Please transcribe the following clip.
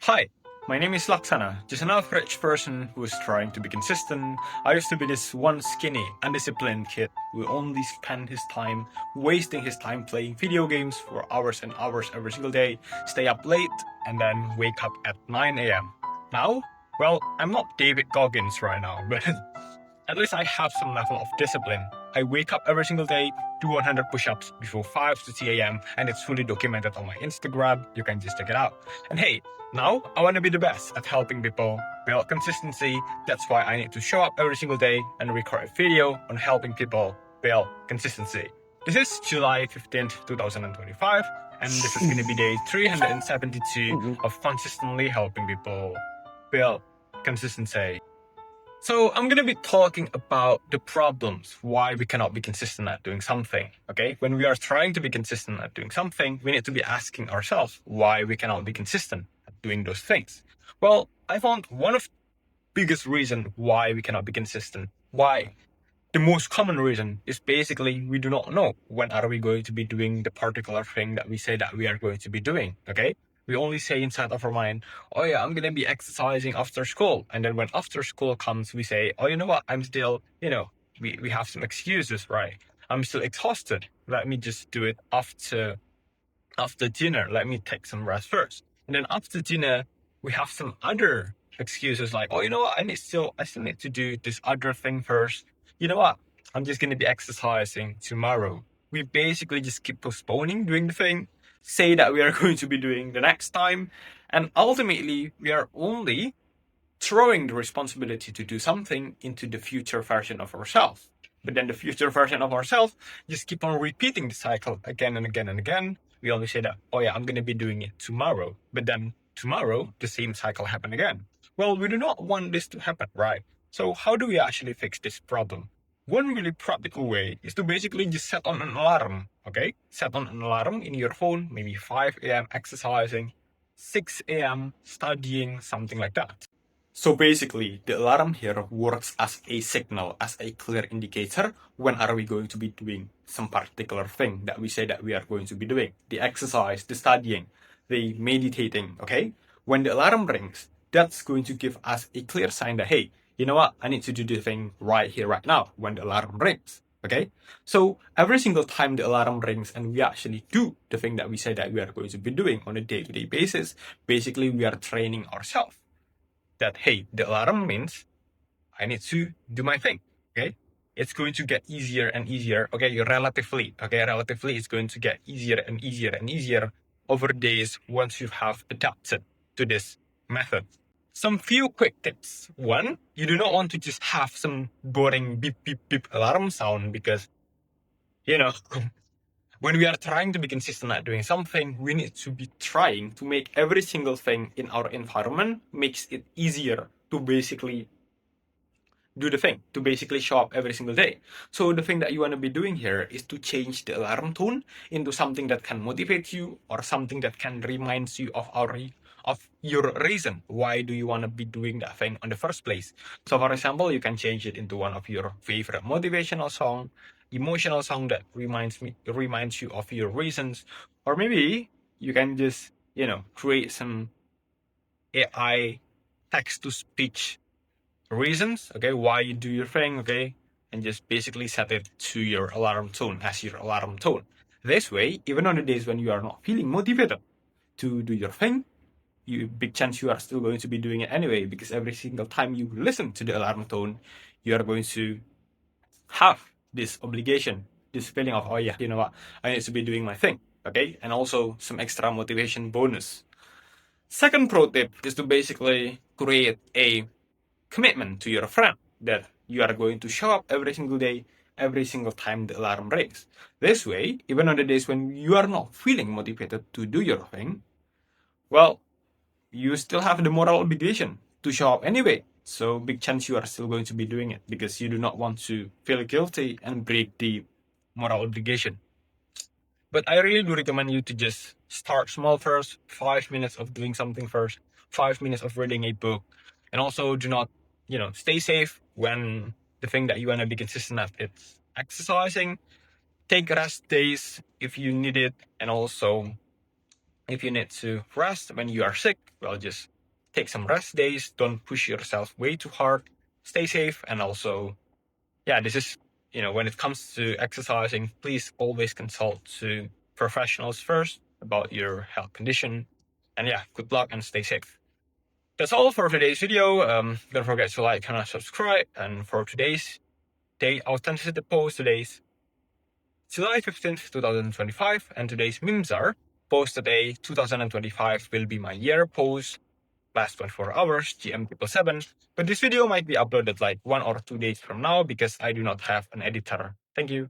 Hi, my name is Laksana, just an average person who is trying to be consistent. I used to be this one skinny, undisciplined kid who only spent his time wasting his time playing video games for hours and hours every single day, stay up late, and then wake up at 9 a.m. Now, well, I'm not David Goggins right now, but at least I have some level of discipline. I wake up every single day, do 100 push-ups before 5:30 a.m. and it's fully documented on my Instagram. You can just check it out. And hey, now I want to be the best at helping people build consistency. That's why I need to show up every single day and record a video on helping people build consistency. This is July 15th, 2025, and this is going to be day 372 of consistently helping people build consistency. So I'm gonna be talking about the problems why we cannot be consistent at doing something. Okay, when we are trying to be consistent at doing something, we need to be asking ourselves why we cannot be consistent at doing those things. Well, I found one of the biggest reason why we cannot be consistent. Why? The most common reason is basically we do not know when are we going to be doing the particular thing that we say that we are going to be doing. Okay, we only say inside of our mind, oh yeah, I'm gonna be exercising after school, and then when after school comes we say, oh, you know what, I'm still, we have some excuses, right? I'm still exhausted, let me just do it after dinner, let me take some rest first. And then after dinner we have some other excuses like, oh, you know what, I still need to do this other thing first. You know what, I'm just going to be exercising tomorrow. We basically just keep postponing doing the thing, say that we are going to be doing the next time, and ultimately we are only throwing the responsibility to do something into the future version of ourselves. But then the future version of ourselves just keep on repeating the cycle again and again and again. We only say that, oh yeah, I'm going to be doing it tomorrow. But then tomorrow, the same cycle happen again. Well, we do not want this to happen, right? So how do we actually fix this problem? One really practical way is to basically just set on an alarm, okay? Set on an alarm in your phone, maybe 5 a.m. exercising, 6 a.m. studying, something like that. So basically, the alarm here works as a signal, as a clear indicator when are we going to be doing some particular thing that we say that we are going to be doing. The exercise, the studying, the meditating, okay? When the alarm rings, that's going to give us a clear sign that, hey, you know what, I need to do the thing right here, right now, when the alarm rings, okay? So every single time the alarm rings and we actually do the thing that we say that we are going to be doing on a day-to-day basis, basically we are training ourselves that, hey, the alarm means I need to do my thing. Okay. It's going to get easier and easier. Okay. Relatively. Okay. Relatively, it's going to get easier and easier and easier over days once you have adapted to this method. Some few quick tips. One, you do not want to just have some boring beep, beep, beep alarm sound because, you know, when we are trying to be consistent at doing something, we need to be trying to make every single thing in our environment makes it easier to basically do the thing, to basically show up every single day. So the thing that you want to be doing here is to change the alarm tone into something that can motivate you or something that can remind you of your reason. Why do you want to be doing that thing in the first place? So for example, you can change it into one of your favorite motivational song, emotional song that reminds you of your reasons, or maybe you can just, create some AI text to speech reasons, okay, why you do your thing, okay, and just basically set it to your alarm tone as your alarm tone. This way, even on the days when you are not feeling motivated to do your thing, you big chance you are still going to be doing it anyway, because every single time you listen to the alarm tone, you are going to have this obligation, this feeling of, oh yeah, you know what, I need to be doing my thing, okay, and also some extra motivation bonus. Second pro tip is to basically create a commitment to your friend that you are going to show up every single day, every single time the alarm rings. This way, even on the days when you are not feeling motivated to do your thing, well, you still have the moral obligation to show up anyway. So big chance you are still going to be doing it because you do not want to feel guilty and break the moral obligation. But I really do recommend you to just start small first, 5 minutes of doing something first, 5 minutes of reading a book, and also do not, stay safe when the thing that you want to be consistent at it's exercising. Take rest days if you need it, and also if you need to rest when you are sick, well, just take some rest days, don't push yourself way too hard, stay safe, and also, yeah, this is, when it comes to exercising, please always consult to professionals first about your health condition. And yeah, good luck and stay safe. That's all for today's video. Don't forget to like, comment, subscribe. And for today's day authenticity post, today's July 15th, 2025, and today's memes are post today 2025 will be my year post, last 24 hours, GMT +7. But this video might be uploaded like 1 or 2 days from now because I do not have an editor. Thank you.